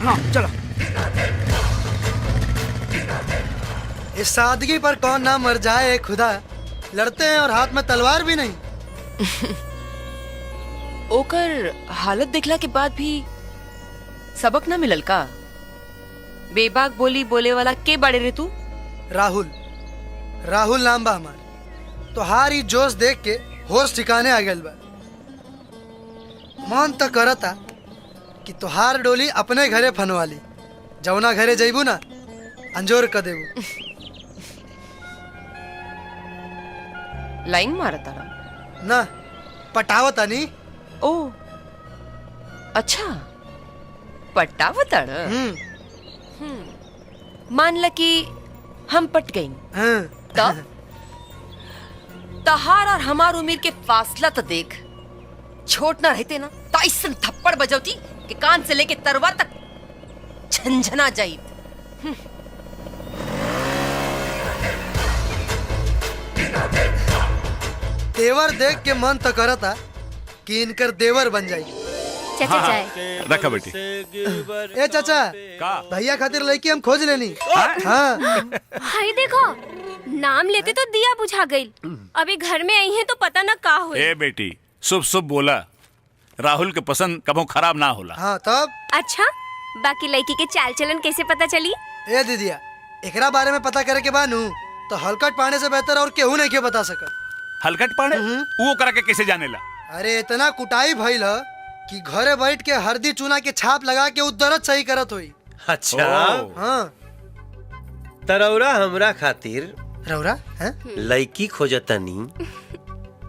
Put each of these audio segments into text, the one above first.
हाँ चलो। इस सादगी पर कौन ना मर जाए खुदा, लड़ते हैं और हाथ में तलवार भी नहीं। ओकर हालत देखला के बाद भी सबक ना मिलल का? बेबाक बोली बोले वाला के बाड़े रे तू? राहुल, राहुल नाम बा हमार। तो हारी जोश देख के होश ठिकाने आ गया बा। मन तो करता कि तोहार डोली अपने घरे फनवाली, जौना घरे जइबू ना अंजोर कर देबू। लाइन मारता ना? ना पटावता नहीं। ओ अच्छा, पटावतड़। मान ल कि हम पट गई, तब तहार और हमार उम्र के फासला तो देख। छोट ना रहते ना तो ऐसन थप्पड़ बजौती कि कान से लेके तरवा तक झंझना जाई। तेवर देख के मन तो करता कि इनकर देवर बन जाई। चाचा चाय रखा बेटी। ए चाचा, भैया खातिर लड़की हम खोज लेनी। हाँ हाय देखो, नाम लेते तो दिया बुझा गई। अभी घर में आई है तो पता ना का हुई। ए बेटी, शुभ शुभ बोला। राहुल के पसंद कबो खराब ना होला। हाँ तब। अच्छा, बाकी लड़की के चाल चलन कैसे पता चली? ए दीदिया, एकरा बारे में पता करे के बानू तो हलकट पाने से बेहतर और केहू नहीं के बता सकत। हलकट पाने वो करा के कैसे जानेला? अरे इतना कुटाई भइल ह कि घरे बैठ के हल्दी चूना के छाप लगा के दर्द सही करत हुई। अच्छा हाँ। तरौरा हमरा खातिर रौरा है? लड़की खोजतनी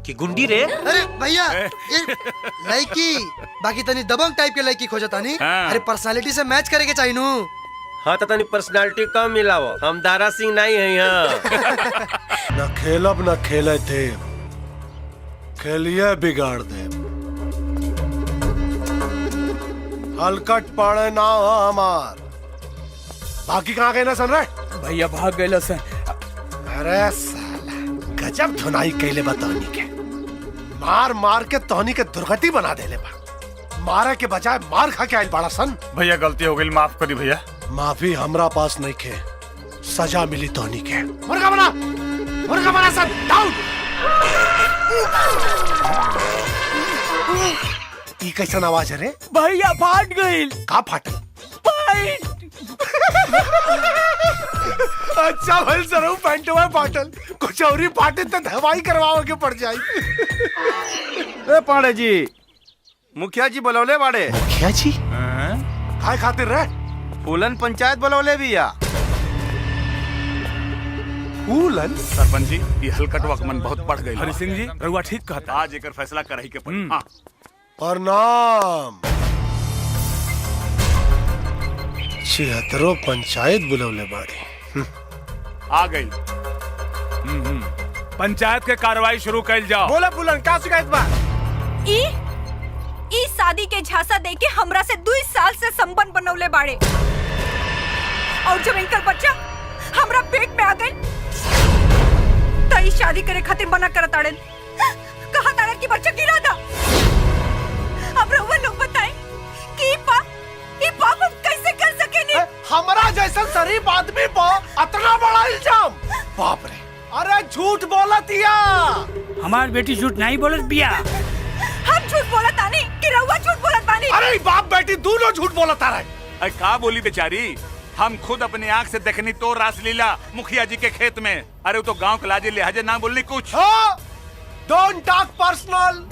कि गुंडी रे? अरे भैया, लड़की बाकी तनी दबंग टाइप के लड़की खोजतानी। अरे पर्सनालिटी से मैच करे के चाहिए नू। हाँ तो तनी पर्सनालिटी कम मिलाओ, हम दारा सिंह नहीं है यहाँ। न खेलब न खेले थे, खेलिए बिगाड़ दे। हलकट पाड़े ना हो हमार। बाकी कहाँ गए ना सन रे? भैया भाग गए सन। अरे साला गजब धुनाई कैले बतानी के, मार मार के तोहनी के दुर्गति बना देले बा। मारे के बजाय मार खा के आइल बड़ा सन। भैया गलती हो गई, माफ करी भैया। माफी हमरा पास नहीं के, सजा मिली तोहनी के। मुर्गा बना सन। डाउन। ई कैसन आवाज है रे? भैया फाट गई। का फाटल? अच्छा भल सर पैंट में फाटल, कुछ और ही फाटे तो दवाई करवाओ के पड़ जाई। ए पाड़े जी, मुखिया जी बुलौले बाड़े। मुखिया जी काय खातिर रे? फूलन पंचायत बुलौले बिया। फूलन? सरपंच जी, ये हलकट वकमन बहुत बढ़ गई। हरि सिंह जी, रउआ ठीक कहता। आज एकर फैसला करही के पड़ी। हाँ। प्रणाम। 76 पंचायत बुलौले बाड़ी। आ गई। पंचायत के कार्रवाई शुरू कर जाओ। बोला फूलन, का शिकायत बा? ई शादी के झांसा देके हमरा से 2 साल से संबंध बनौले बाड़े, और जब इनकर बच्चा हमरा पेट में आ गई तो ई शादी करे खातिर मना करत आड़न। कहा ताड़न कि बच्चा गिरा था। अब रउआ लोग बताएं कि ई पाप हम कैसे कर सकेनी? हमरा जैसा शरीफ आदमी पर इतना बड़ा इल्जाम? बाप रे। अरे झूठ बोलतिया। हमार बेटी झूठ नहीं बोलत बिया। हम झूठ बोलत आनी कि रउआ झूठ बोलत बानी? अरे बाप बेटी दोनों झूठ बोलता रहे। अरे का बोली बेचारी, हम खुद अपनी आंख से देखनी तो रासलीला मुखिया जी के खेत में। अरे वो तो गांव के लाजे लिहाजे ना बोलनी कुछ। डोंट टॉक पर्सनल,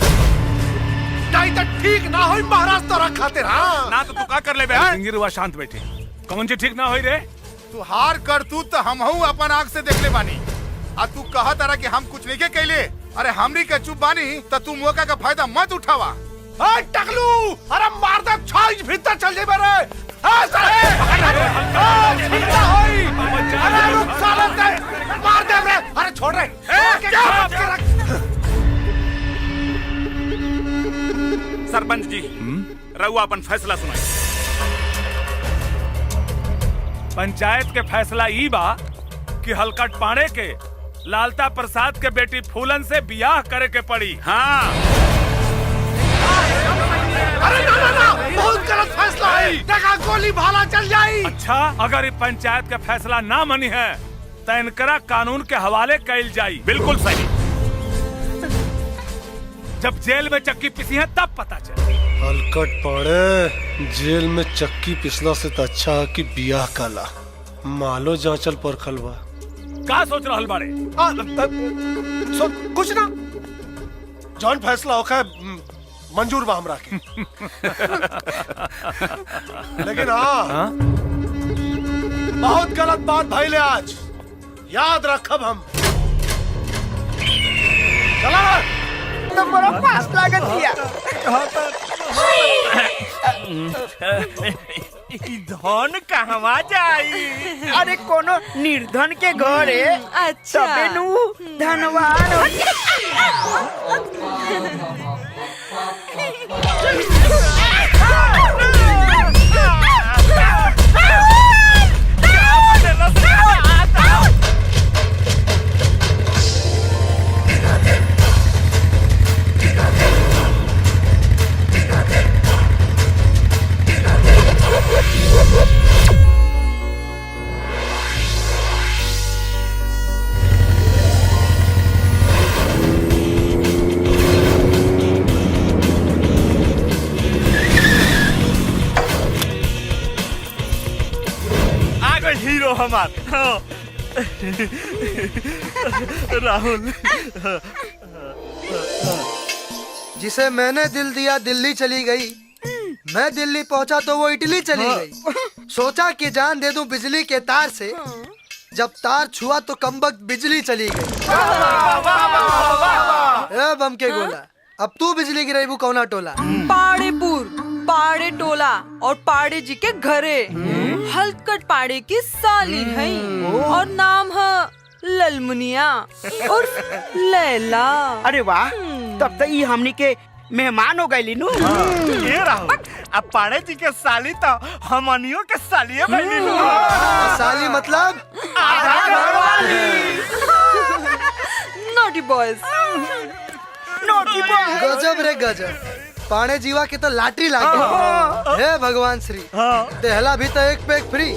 नहीं तो ठीक ना होई महाराज तो रख खातिर। हाँ ना तो तू का कर ले बे? सिंगिरवा शांत बैठे। कौन सी ठीक ना होई रे? तू हार कर तू तो हमहू अपन आंख से देख ले बानी। आ तू कहा तारा कि हम कुछ नहीं के कैले। अरे हमरी के चुप बानी तो तू मौका का फायदा मत उठावा। टकलू, अरे मार दे छाई भीतर चल जाए मेरे। अरे रुक साले दे, मार दे रे। अरे छोड़ रे। सरपंच जी, रउआ अपन फैसला सुनाई। पंचायत के फैसला ई बा कि हलकट पाड़े के लालता प्रसाद के बेटी फूलन से बियाह करे के पड़ी। हाँ। अरे ना ना ना, बहुत गलत फैसला है। देखा गोली भाला चल जाई। अच्छा, अगर ये पंचायत का फैसला ना मनी है तो इनकरा कानून के हवाले कैल जाई। बिल्कुल सही। जब जेल में चक्की पिसी है तब पता चले। हलकट पड़े, जेल में चक्की पिसला से तो अच्छा है कि बियाह काला मालो जांचल परखल बा। का सोच रहल बाड़े? कुछ ना, जौन फैसला होगा मंजूर बा हमरा के। लेकिन हाँ, बहुत गलत बात भइले आज, याद रखब हम। चला तो बड़ा पास लागत दिया। धन कहवा जाई? अरे कोनो निर्धन के घरे अच्छा तबे नु धनवान हो। हीरो हमार। हाँ। राहुल, जिसे मैंने दिल दिया दिल्ली चली गई, मैं दिल्ली पहुंचा तो वो इटली चली गई। सोचा कि जान दे दूं बिजली के तार से, जब तार छुआ तो कमबख्त बिजली चली गई। ए बम के गोला, अब तू बिजली गिराईबू कौना टोला? पाड़े टोला और पाड़े जी के घरे। हलकट पाड़े की साली है और नाम है ललमुनिया और लैला। अरे वाह, तब तो ये हमनी के मेहमान हो गए लीनू। ये राहुल, अब पाड़े जी के साली तो हमनियों के सालिए बनी। साली मतलब नॉटी बॉयज। गजब रे गजब, पाने जीवा के तो लाटरी लागे। हे भगवान श्री, देहला भी तो एक पे एक फ्री।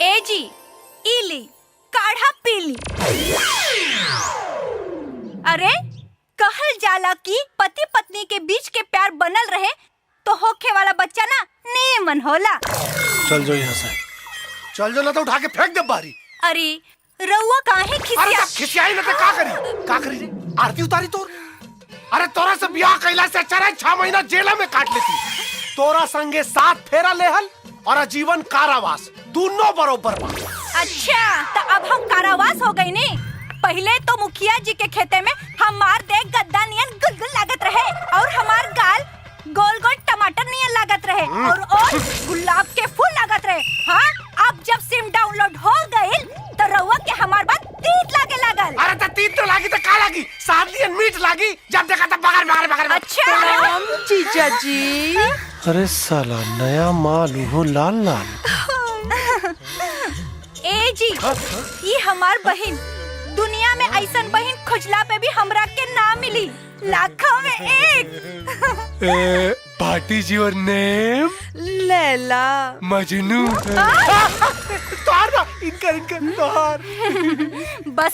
ए जी, इली काढ़ा पीली। अरे कहल जाला कि पति पत्नी के बीच के प्यार बनल रहे तो होखे वाला बच्चा ना नेमन होला। चल जो यहाँ से, चल जो ना तो उठा के फेंक दे बारी। अरे रउआ काहे खिसिया? खिसियाई ना तो का करी रे? आरती उतारी तोर। अरे तोरा से ब्याह कैला से अच्छा 6 महीना जेल में काट लेती। तोरा संगे 7 फेरा लेहल और आजीवन कारावास, दोनों बरोबर बा। अच्छा, तो अब हम कारावास हो गए ने। पहले तो मुखिया जी के खेते में हमार देख गद्दा नियन गुलगुल लागत रहे और हमार गाल गोल गोल टमाटर नियन लागत रहे और गुलाब के फूल लागत रहे। हाँ, अब जब सिम डाउनलोड हो गई तो रउआ के हमार बात तीत लागे लागल। अरे तो तीत तो लागी तो का लागी? सादलियन मीठ लागी। जब देखा तब बगर। अच्छा जीजा जी। अरे साला नया माल हो लाल। ए जी, ये हमार बहन, दुनिया में ऐसन बहन खुजला पे भी हमरा के ना मिली, लाखों में एक। पार्टी जी और नेम लैला मजनू। बस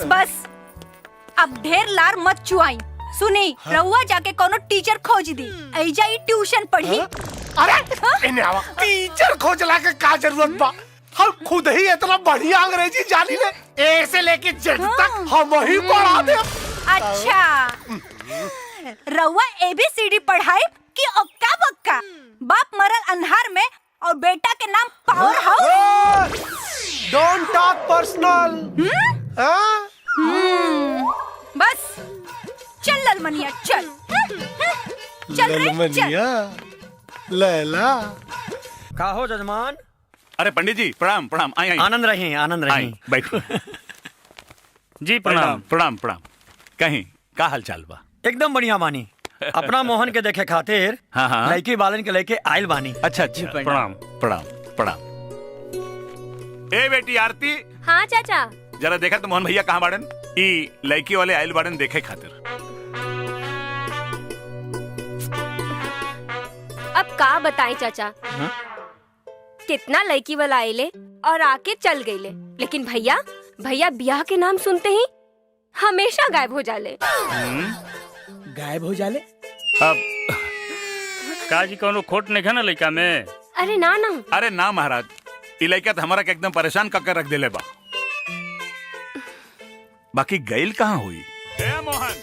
अब ढेर लार मत चुआई। सुनी, रउआ जाके कोनो टीचर खोज दी, ऐजा ही ट्यूशन पढ़ी। अरे इन्हें आवा टीचर खोजला के का जरूरत बा? हम खुद ही इतना बढ़िया अंग्रेजी जानी ले, ए से लेके जेड तक हम ही पढ़ा दे। अच्छा, रउआ ABCD पढ़ाई कि ओक्का बक्का? बाप मरल अंधार में और बेटा के नाम power house. Don't talk personal. बस चल ललमनिया, चल चल रे चल। लैला का हो जजमान? अरे पंडित जी प्रणाम प्रणाम। आई आनंद रही बैठो। जी प्रणाम। प्रणाम। कहीं का हाल चाल बा? एकदम बढ़िया बानी। अपना मोहन के देखे खातिर हाँ। लड़की बालन के लेके आयल बानी। अच्छा प्रणाम। ए बेटी आरती, हाँ चाचा। जरा देखा तो मोहन भैया कहाँ बाड़न? ई लड़की वाले आयल बाड़न देखे खातिर। अब का बताएं चाचा, कितना लड़की वाला आइले और आके चल गईले, लेकिन भैया ब्याह के नाम सुनते ही हमेशा गायब हो जाले। गायब हो जाले? अब काजी कोनो खोट नहीं है ना लड़का में? अरे ना ना, अरे ना महाराज, ई लड़का तो हमारा के एकदम परेशान करके रख देले बा। बाकी गैल कहाँ हुई? ए मोहन,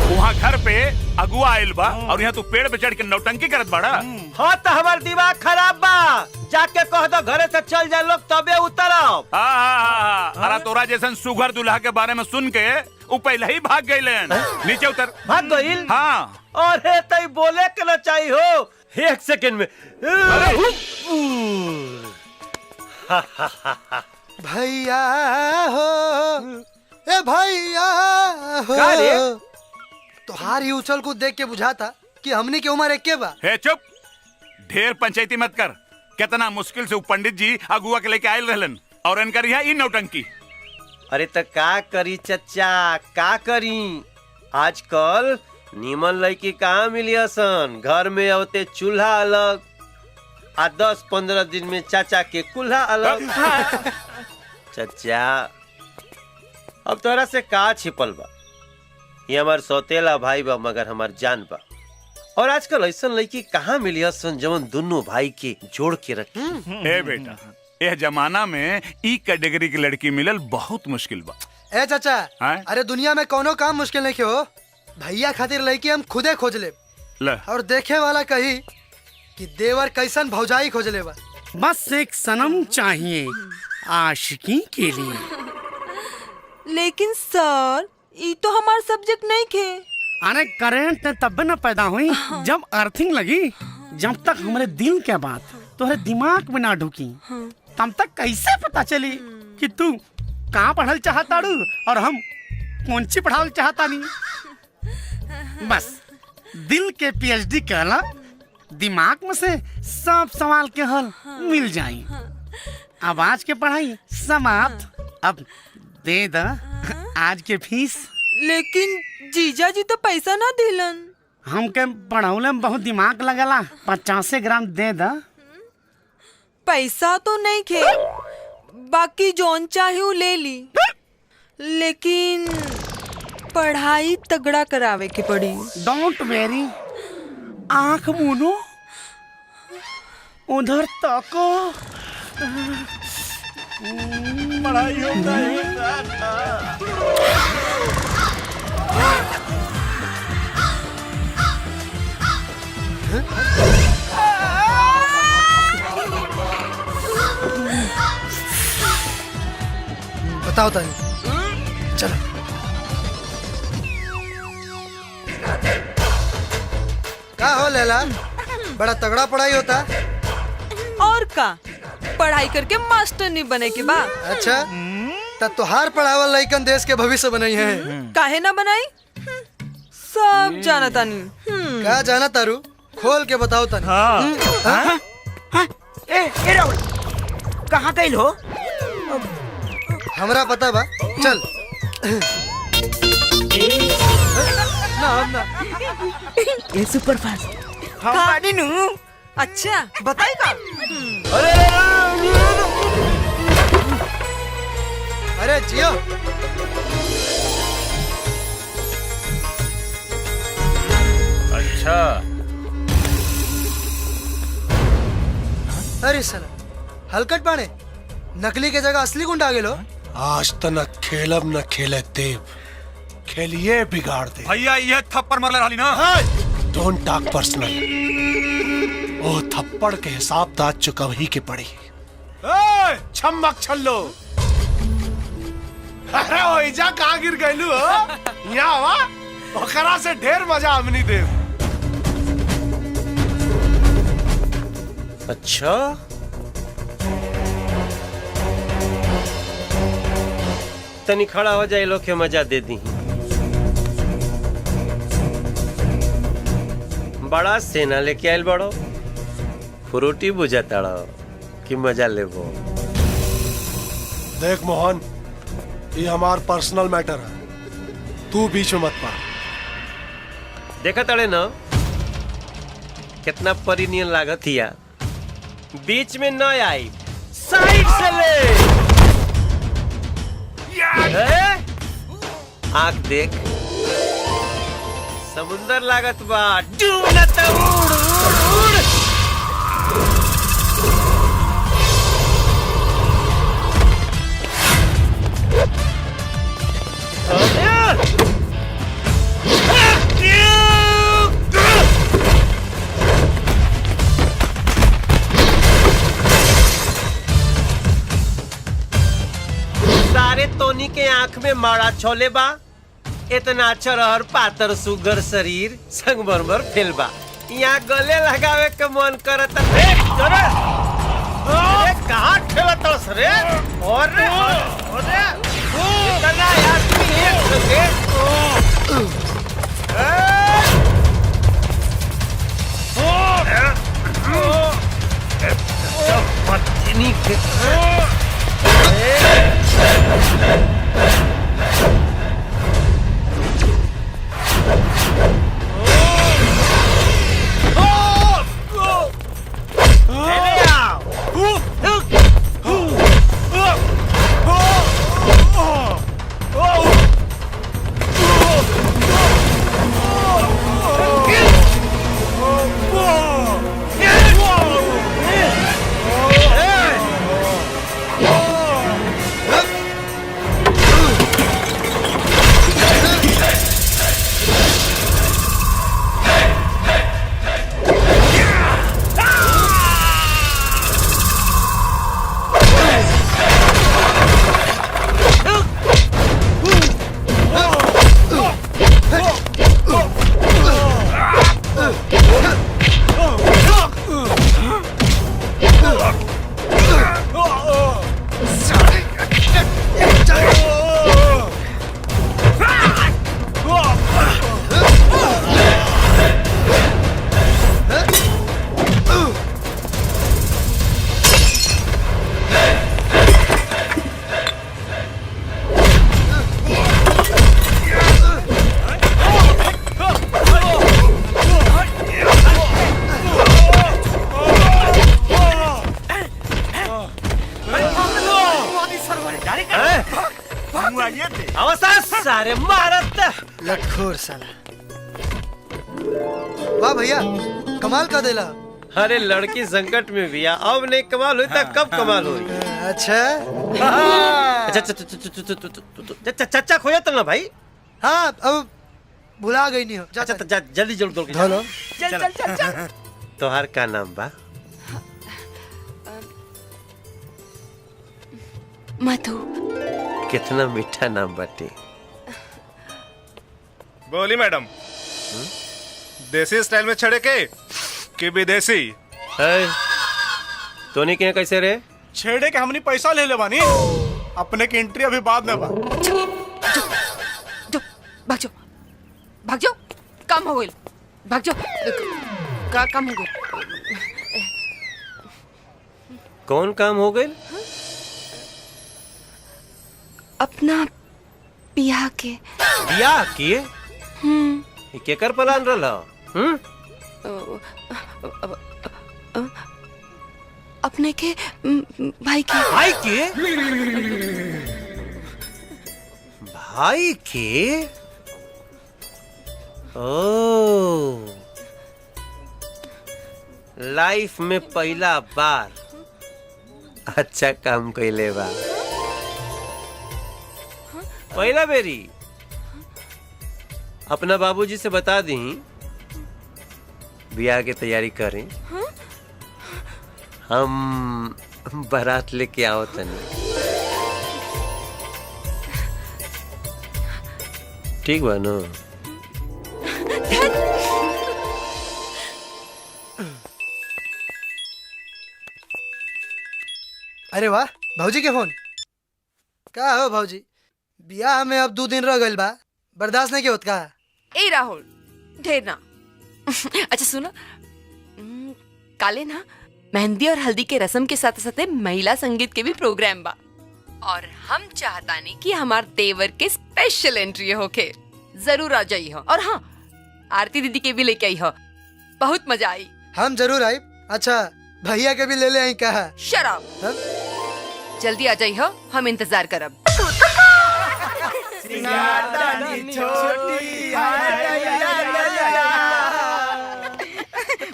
वहाँ घर पे अगुआ आइल बा और यहाँ तू पेड़ पे चढ़ के नौटंकी करत बाड़ा। हाँ तो हमार दिमाग खराब बा, जाके कह दो घरे से चल जाए लोग तबे उतरब। अरे तोरा जैसन सुघर दुल्हा के बारे में सुन के वो पहले ही भाग गए। नीचे उतर। भाग गइल? हाँ। अरे तई बोले के ना चाहिए हो, 1 सेकंड में। भैया हो, ए भैया हो। का रे? तोहार ही उछल कूद देख के बुझाता कि हमनी की उम्र एक बा। हे चुप, ढेर पंचायती मत कर। कितना मुश्किल से पंडित जी अगुआ के लेके आयल रहलन और इनकर यहाँ ई नौटंकी। अरे तो का करी चचा, का करी? आजकल नीमन लड़की कहाँ मिली सन? घर में होते चूल्हा अलग, आ 10-15 दिन में चाचा के कुल्हा अलग। चचा अब तोरा से का छिपल बा? ये हमार सौतेला भाई बा मगर हमार जान बा। और आजकल ऐसा लड़की कहाँ मिली सन जवन दोनों भाई के जोड़ के रखे। ए बेटा, यह जमाना में ई कैटेगरी की लड़की मिलल बहुत मुश्किल बा। ए चाचा, हाँ? अरे दुनिया में कोनो काम मुश्किल नहीं हो। भैया खातिर लड़की हम खुदे खोज ले और देखे वाला कही कि देवर कैसन भौजाई खोज ले बा। बस एक सनम चाहिए आशिकी के लिए। लेकिन सर, ये तो हमारा सब्जेक्ट नहीं खे। अरे करंट तब न पैदा हुई जब अर्थिंग लगी। जब तक हमारे दिल के बात तुम्हारे दिमाग में ना ढुकी तब तक कैसे पता चली कि तू कहाँ पढ़ल चाहताड़ू और हम कौन सी पढ़ावल चाहता नहीं। बस दिल के पीएचडी कहला, दिमाग में से सब सवाल के हल मिल जाई। अब आज के पढ़ाई समाप्त। अब दे द आज के फीस। लेकिन जीजा जी तो पैसा ना दिलन। हमके पढ़ौले में बहुत दिमाग लगला, 50 ग्राम दे द। पैसा तो नहीं खे, बाकी जोन चाहे वो ले ली। लेकिन पढ़ाई तगड़ा करावे के पड़ी। डोंट वेरी, आंख मुनो, उधर तको। पढ़ाई होता है। बताओ तानी, चलो। का हो लैला, बड़ा तगड़ा पढ़ाई होता। और का, पढ़ाई करके मास्टर नहीं बने के बा। अच्छा, तब तुहार पढ़ावल लइकन देश के भविष्य बनाई है। काहे ना बनाई? सब जाना तानी। का जाना तारू, खोल के बताओ तानी। हाँ? ए राहुल, कहाँ गइल हो? हमरा पता बा, चल। ना ये सुपर फास्ट हम गाड़ी नु। अच्छा बताई का? अरे जियो। अच्छा, अरे साला, हलकट पाने नकली के जगह असली गुंडा आ गेलो। आज तो न खेलब न खेले देव, खेलिए बिगाड़ दे। भैया ये थप्पड़ मारले रहली ना। Don't talk personal. ओ थप्पड़ के हिसाब तो आज चुका ही के पड़ी। छम्मक छल्लो, अरे ओइजा कहाँ गिर गइलू हो? यहाँ वा, ओकरा से ढेर मजा हमनी देव। अच्छा, तनी खड़ा हो जाए, लोग के मजा दे दी। बड़ा सेना लेके आयल बड़ो, फ्रूटी बुझाता कि मजा लेबो। देख मोहन, ये हमार पर्सनल मैटर है, तू बीच में मत पा। देखा तड़े ना कितना परिनियन लागत हिया। बीच में न आई, साइड से ले। आँख देख, समुंदर लागत बा, डूब न त उड़ उड़ उड़। सारे तोनी के आंख में मारा छोले बा, इतना चरहर पातर सुगर शरीर संगमरमर फेल बा। यहाँ गले लगावे के मन करत रे। अरे कहाँ खेलत हस रे? और इतना आदमी एक संगे। पत्नी के सारे मारत लटखोर साला। वाह भैया, कमाल का देला। अरे लड़की संकट में भी अब नहीं कमाल हुई तो कब कमाल हुई? अच्छा चचा खोया तो ना भाई। हाँ अब भुला गई नहीं हो। जल्दी जल्दी दौड़ के चलो चल चल चल। तोहार का नाम बा? मधु। कितना मीठा नाम बाटे। बोली मैडम, देसी स्टाइल में छड़े के कि विदेशी? तोनी के कैसे रे? छेड़े के हमनी पैसा ले ले बानी, अपने की एंट्री अभी बाद में बा। भाग जाओ, भाग जाओ, काम हो गई, भाग जाओ, का काम हो गई। कौन काम हो गई? अपना बियाह के। बियाह किए? केकर प्लान रहला? अपने के भाई के। भाई के? भाई के? ओ, लाइफ में पहला बार अच्छा काम कैले बा। पहला बेरी अपना बाबूजी से बता दी ब्याह की तैयारी करें। हम बारात लेके आओ तनी। ठीक बा नो? अरे वाह, भाऊजी के फोन। क्या हो भाऊजी, बियाह में अब 2 दिन रह गइल बा, बर्दाश्त नहीं के होत का? ए राहुल, ढेर ना। अच्छा सुनो, काले ना मेहंदी और हल्दी के रस्म के साथ साथ महिला संगीत के भी प्रोग्राम बा, और हम चाहतानी कि हमार देवर के स्पेशल एंट्री होके। जरूर आ जाई हो। और हाँ, आरती दीदी के भी लेके आई हो, बहुत मजा आई। हम जरूर आई। अच्छा भैया के भी ले ले आई कहा। शराब। जल्दी आ जाइए, हम इंतजार करब।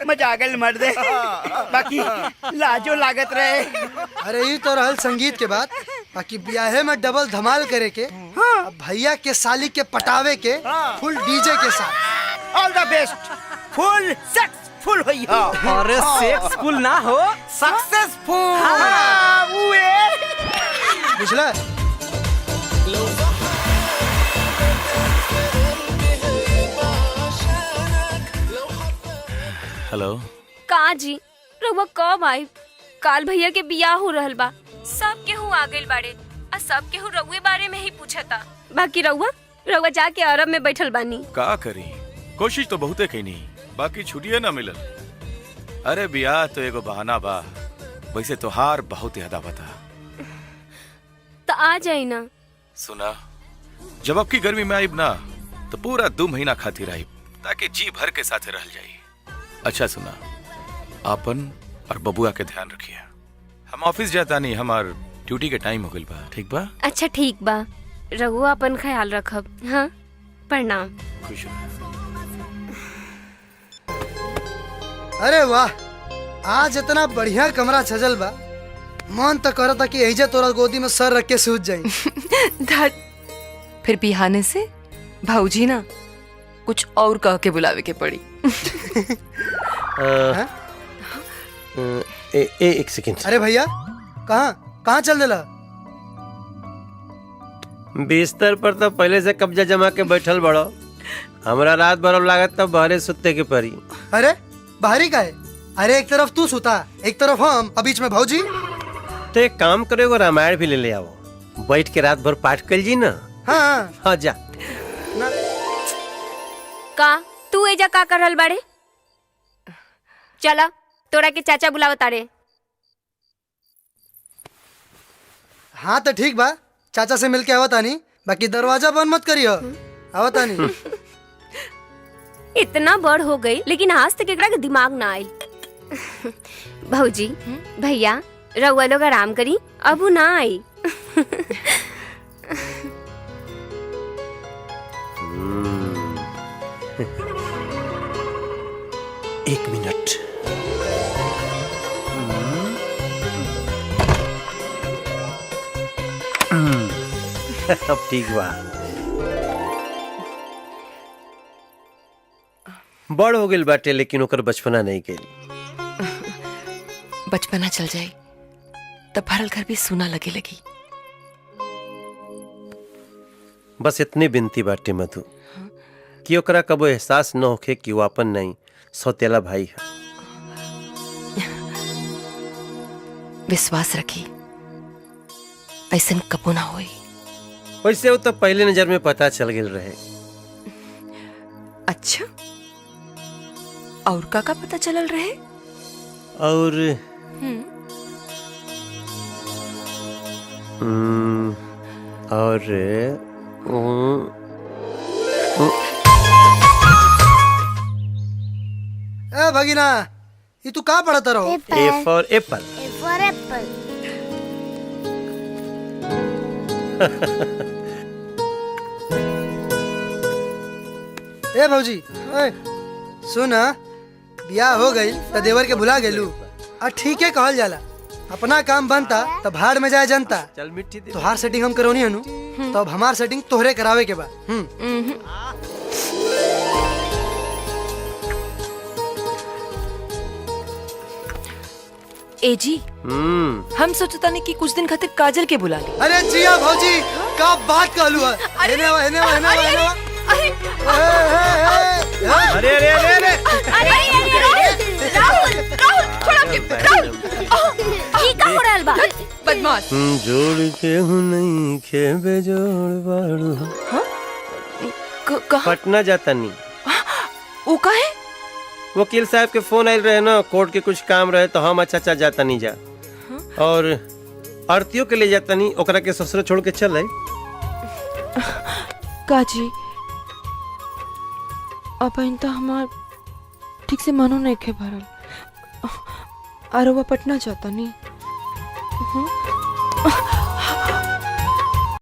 मजागल मर्दे, बाकी लाजो लागत रहे। अरे ये तो रहल संगीत के बाद, बाकी ब्याहे में डबल धमाल करे के, अब भैया के साली के पटावे के, फुल डीजे के साथ। ऑल द बेस्ट। फुल सक्सेसफुल होई हो। अरे सेक्सफुल ना हो, सक्सेसफुल। हाँ, बुझला? हेलो। का जी रउआ कब आई? काल भैया के बियाह हो रहल बा, सब केहू आ गइल बाड़े, आ सब केहू रउए बारे में ही पूछता। बाकी रउआ जाके अरब में बैठल बानी। का करी, कोशिश तो बहुते कईनी, बाकी छुट्टिए ना मिलल। अरे बियाह तो एगो बहाना बा, वैसे तोहार बहुत याद आवता। तो आ जाई ना। सुना, जब अब की गर्मी में आईब ना तो पूरा 2 महीना खातिर आईब, ताकि जी भर के साथे रह जाई। अच्छा सुना, आपन और बबुआ के ध्यान रखिए। हम ऑफिस जाता नहीं, हमार ड्यूटी के टाइम हो गइल बा। ठीक बा? अच्छा ठीक बा, रघुआ अपन ख्याल रखब। हाँ, प्रणाम। खुश रह। अरे वाह, आज इतना बढ़िया कमरा सजल बा, मन तो करता कि एहिजे तोरा गोदी में सर रख के सूत जाई। फिर बिहाने से भाऊजी ना कुछ और कह के बुलावे के पड़ी। एक सेकंड। अरे भैया, कहाँ चल देला? बिस्तर पर तो पहले से कब्जा जमा के बैठल बड़ो, हमरा रात भर लागत तब बहरे सुते के परी। अरे बाहरी का है? अरे एक तरफ तू सुता, एक तरफ हम, और बीच में भौजी। तो एक काम करो, एगो रामायण भी ले आओ, बैठ के रात भर पाठ कर जी ना। हाँ जा। का तू एजा का कर रहल बाड़े? चला, तोरा के चाचा बुलावता रे। हाँ तो ठीक बा, चाचा से मिलके आवता नहीं, बाकी दरवाजा बंद मत करियो। आवता नहीं। इतना बड़ हो गई, लेकिन आज तक एकरा के दिमाग ना आइल। भौजी, भैया, रउआ लोग आराम करी, अब ना आई। एक मिनट। अब ठीक बा। बड़ हो गइल बाटे, लेकिन ओकर बचपना नहीं गइल। बचपना चल जाए तब भरल घर भी सुना लगे लगी। बस इतने बिनती बाटे मधु, कि ओकरा कबो एहसास न होखे कि वो अपन नहीं सौतेला भाई है। विश्वास रखी, ऐसन कबो ना होई। वैसे वो तो पहले नजर में पता चल गया रहे। अच्छा, और का पता चलल रहे? और ए भगीना, ये तू कहाँ पढ़ता रहो? A for Apple. ए भौजी, सुन, बियाह हो गई तो देवर के भुला गेलू। ठीक है कहल जाला, अपना काम बनता तो भाड़ में जाए जनता। चल मिट्टी दे। तोहार सेटिंग हम करौनी हनु, तो अब हमार सेटिंग तोहरे करावे के बा। ए जी, हम सोचता नहीं कि कुछ दिन खातिर काजल के बुला ली। अरे जिया भौजी, का बात कहलू है? अरे अरे अरे बदमाश। जोड़ के हूँ नहीं के बेजोड़ बाड़ू। पटना जाता नहीं। वो का है? वकील साहब के फोन आयल रहे ना, कोर्ट के कुछ काम रहे तो हम अच्छा जाता नहीं जा। और आरतियों के ले जाता नहीं, ओकरा के ससुर छोड़ के चल। काजी, अब इन तो हमार ठीक से मनो नहीं खे भरल। आरोवा पटना जाता नहीं।